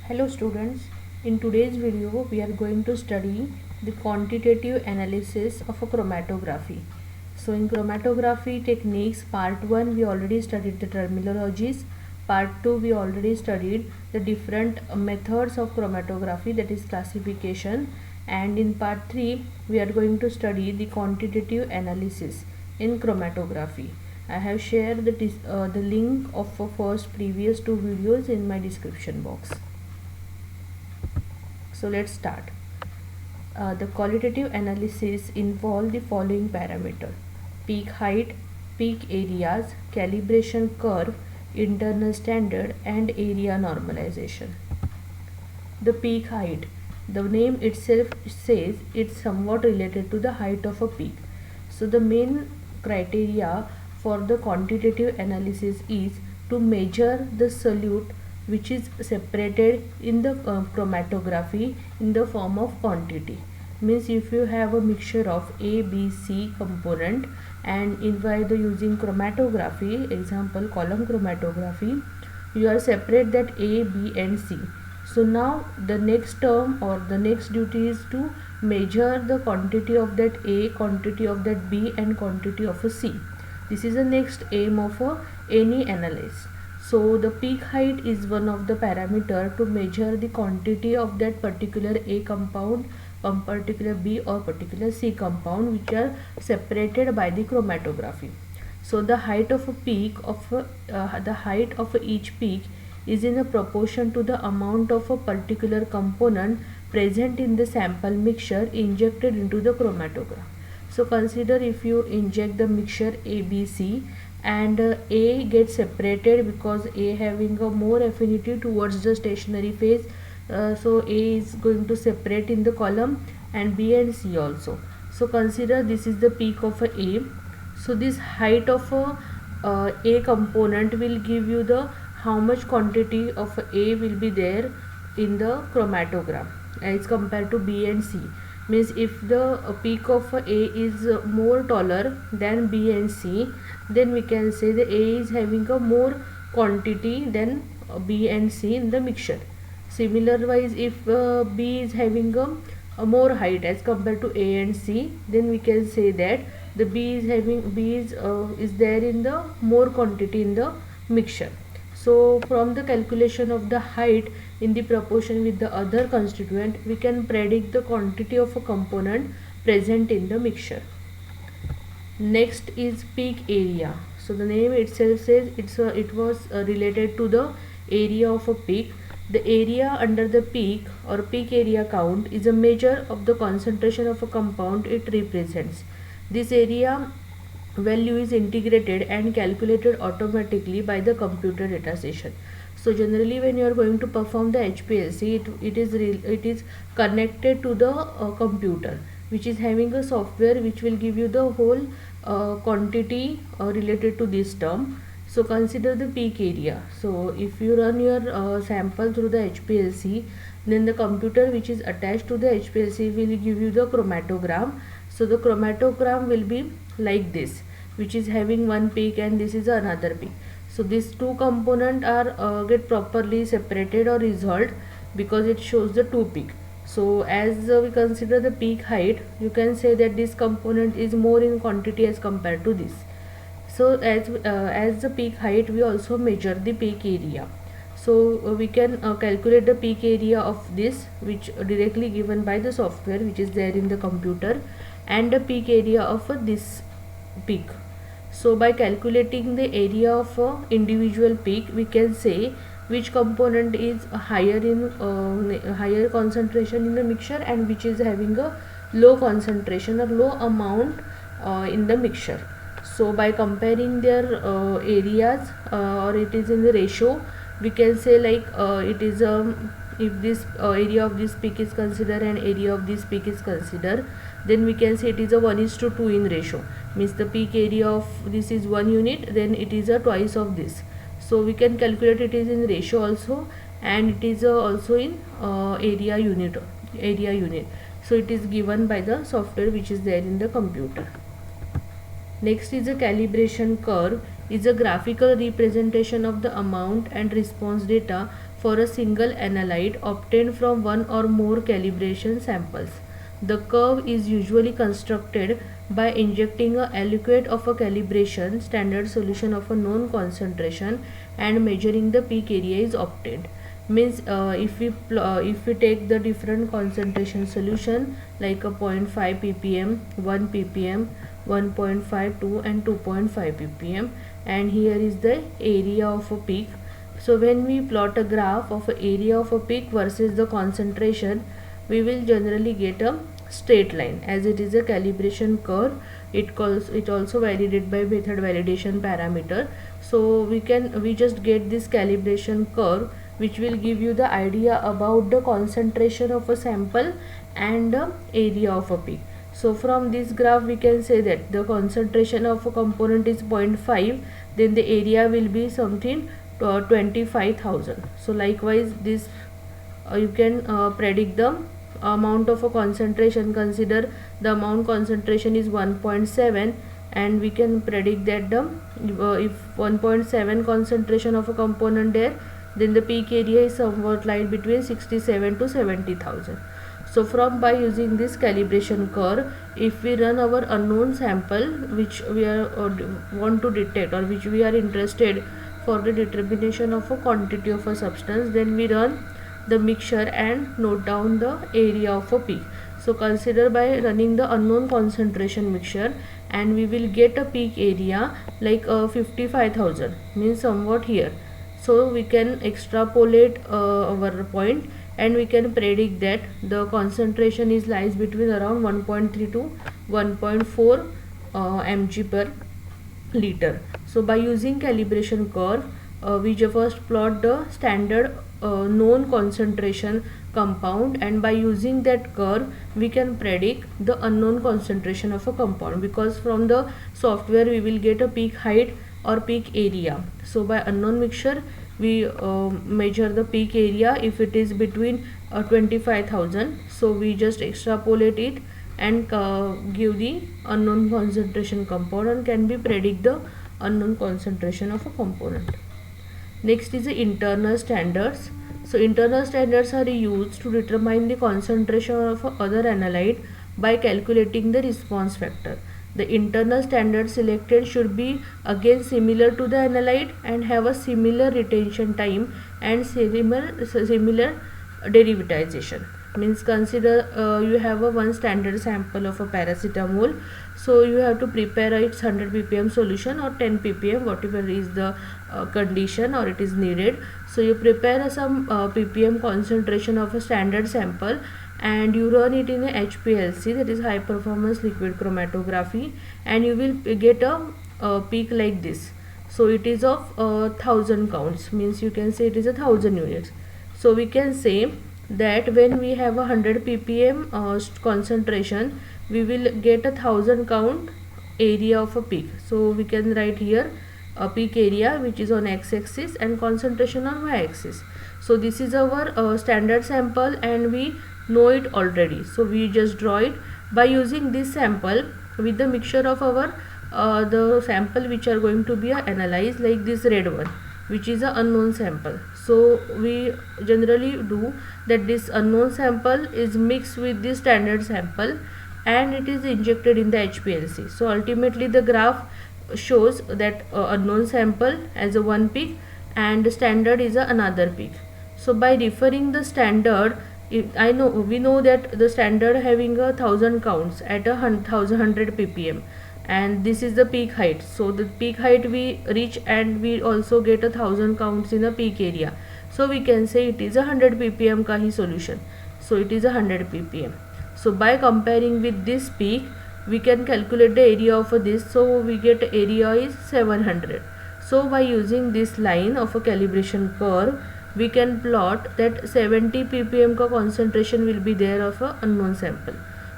Hello students, in today's video we are going to study the quantitative analysis of a chromatography. So in chromatography techniques part 1 we already studied the terminologies, part 2 we already studied the different methods of chromatography, that is classification, and in part 3 we are going to study the quantitative analysis in chromatography. I have shared the link of first previous two videos in my description box. So let's start. The qualitative analysis involve the following parameter: peak height, peak areas, calibration curve, internal standard, and area normalization. The peak height. The name itself says it's somewhat related to the height of a peak. So the main criteria for the quantitative analysis is to measure the solute which is separated in the chromatography in the form of quantity. Means if you have a mixture of A, B, C component, and in by the using chromatography, example column chromatography, you are separate that A, B and C. So now the next term or the next duty is to measure the quantity of that A, quantity of that B and quantity of a C. This is the next aim of any analyst. So the peak height is one of the parameter to measure the quantity of that particular A compound, particular B or particular C compound which are separated by the chromatography. So the height of a peak the height of each peak is in a proportion to the amount of a particular component present in the sample mixture injected into the chromatograph. So consider if you inject the mixture ABC and A gets separated because A having a more affinity towards the stationary phase, so A is going to separate in the column and B and C also. So consider this is the peak of A. So this height of A component will give you the how much quantity of A will be there in the chromatogram as compared to B and C. Means if the peak of A is more taller than B and C, then we can say the A is having a more quantity than B and C in the mixture. Similarwise, if B is having a more height as compared to A and C, then we can say that the B is there in the more quantity in the mixture. So from the calculation of the height in the proportion with the other constituent, we can predict the quantity of a component present in the mixture. Next is peak area. So the name itself says it was related to the area of a peak. The area under the peak or peak area count is a measure of the concentration of a compound it represents. This area value is integrated and calculated automatically by the computer data session. So generally when you are going to perform the HPLC, it is connected to the computer, which is having a software which will give you the whole quantity related to this term. So consider the peak area. So if you run your sample through the HPLC, then the computer which is attached to the HPLC will give you the chromatogram. So the chromatogram will be like this, which is having one peak and this is another peak. So these two components are get properly separated or resolved because it shows the two peak. So as we consider the peak height, you can say that this component is more in quantity as compared to this. So as the peak height, we also measure the peak area. So we can calculate the peak area of this, which directly given by the software which is there in the computer, and the peak area of this peak. So by calculating the area of individual peak, we can say which component is higher in higher concentration in the mixture and which is having a low concentration or low amount in the mixture. So by comparing their areas or it is in the ratio, we can say like it is if this area of this peak is considered and area of this peak is considered, then we can say it is a 1:2 in ratio. Means the peak area of this is 1 unit, then it is a twice of this. So we can calculate it is in ratio also, and it is also in area unit. So it is given by the software which is there in the computer. Next is a calibration curve, is a graphical representation of the amount and response data for a single analyte obtained from one or more calibration samples. The curve is usually constructed by injecting a aliquot of a calibration standard solution of a known concentration and measuring the peak area is obtained. Means if we take the different concentration solution like a 0.5 ppm, 1 ppm, 1.52 and 2.5 ppm, and here is the area of a peak. So when we plot a graph of a area of a peak versus the concentration, we will generally get a straight line. As it is a calibration curve, it also validated by method validation parameter. So we just get this calibration curve, which will give you the idea about the concentration of a sample and the area of a peak. So from this graph we can say that the concentration of a component is 0.5, then the area will be something 25,000. So likewise this you can predict the amount of a concentration. Consider the amount concentration is 1.7, and we can predict that the if 1.7 concentration of a component there, then the peak area is somewhat light between 67 to 70,000. So from by using this calibration curve, if we run our unknown sample which we are want to detect, or which we are interested for the determination of a quantity of a substance, then we run the mixture and note down the area of a peak. So consider by running the unknown concentration mixture, and we will get a peak area like 55,000, means somewhat here. So we can extrapolate our point, and we can predict that the concentration is lies between around 1.3 to 1.4 mg per liter. So by using calibration curve, we first plot the standard known concentration compound, and by using that curve we can predict the unknown concentration of a compound, because from the software we will get a peak height or peak area. So by unknown mixture we measure the peak area if it is between 25,000. So we just extrapolate it and give the unknown concentration compound, and can be predict the unknown concentration of a component. Next is the internal standards. So internal standards are used to determine the concentration of other analyte by calculating the response factor. The internal standard selected should be again similar to the analyte and have a similar retention time and similar derivatization. Means consider you have a one standard sample of a paracetamol, so you have to prepare its 100 ppm solution or 10 ppm, whatever is the condition or it is needed. So you prepare some ppm concentration of a standard sample, and you run it in a HPLC, that is high performance liquid chromatography, and you will get a peak like this. So it is of 1000 counts, means you can say it is 1000 units. So we can say that when we have 100 ppm concentration, we will get 1000 count area of a peak. So we can write here a peak area, which is on x-axis, and concentration on y-axis. So this is our standard sample, and we know it already. So we just draw it by using this sample with the mixture of our the sample which are going to be analyzed, like this red one, which is an unknown sample. So we generally do that this unknown sample is mixed with the standard sample, and it is injected in the HPLC. So ultimately the graph shows that unknown sample as a one peak and standard is another peak. So by referring the standard, we know that the standard having 1000 counts at 1100 ppm, and this is the peak height. So the peak height we reach, and we also get 1000 counts in a peak area. So we can say it is 100 ppm ka hi solution. So it is 100 ppm. So by comparing with this peak, we can calculate the area of this. So we get area is 700. So by using this line of a calibration curve, we can plot that 70 ppm ka concentration will be there of a unknown sample.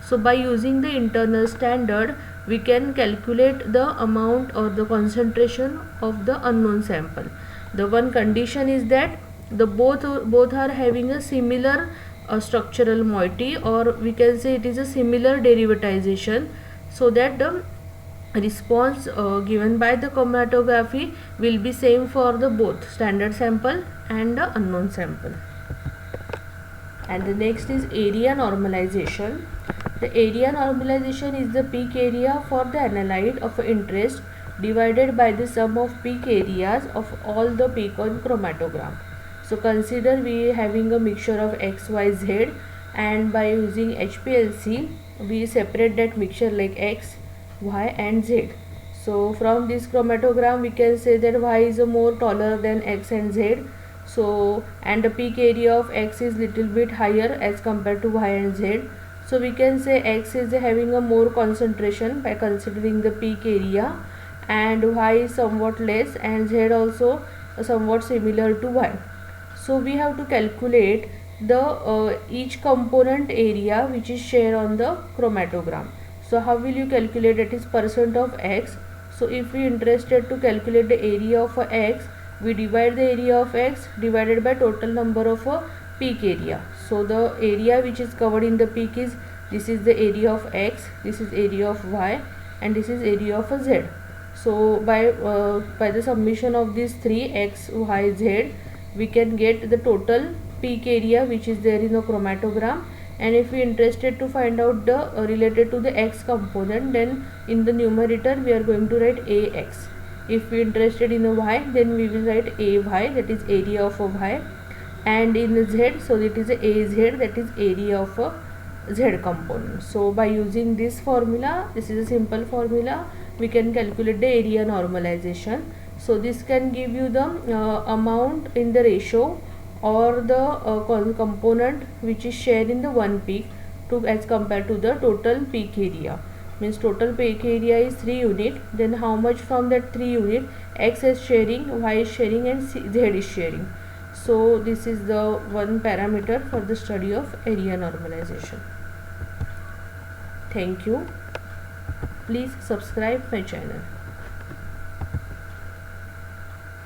So by using the internal standard, we can calculate the amount or the concentration of the unknown sample. The one condition is that the both are having a similar structural moiety, or we can say it is a similar derivatization, so that the response given by the chromatography will be same for the both standard sample and the unknown sample. And the next is area normalization. The area normalization is the peak area for the analyte of interest divided by the sum of peak areas of all the peak on chromatogram. So consider we having a mixture of X, Y, Z, and by using HPLC we separate that mixture like X, Y and Z. So from this chromatogram we can say that Y is more taller than X and Z. So and the peak area of X is little bit higher as compared to Y and Z. So we can say X is having a more concentration by considering the peak area, and Y is somewhat less, and Z also somewhat similar to Y. So we have to calculate the each component area which is shared on the chromatogram. So how will you calculate it? Is percent of X. So if we interested to calculate the area of X, we divide the area of X divided by total number of peak area. So the area which is covered in the peak is, this is the area of X, this is area of Y, and this is area of Z. So by the summation of these three X, Y, Z, we can get the total peak area which is there in the chromatogram. And if we interested to find out the related to the X component, then in the numerator we are going to write AX. If we interested in the Y, then we will write AY, that is area of a Y, and in the Z, so it is a AZ, that is area of a Z component. So by using this formula, this is a simple formula, we can calculate the area normalization. So this can give you the amount in the ratio or the component which is shared in the one peak to as compared to the total peak area. Means total peak area is 3 unit, then how much from that 3 unit X is sharing, Y is sharing, and Z is sharing. So this is the one parameter for the study of area normalization. Thank you. Please subscribe my channel.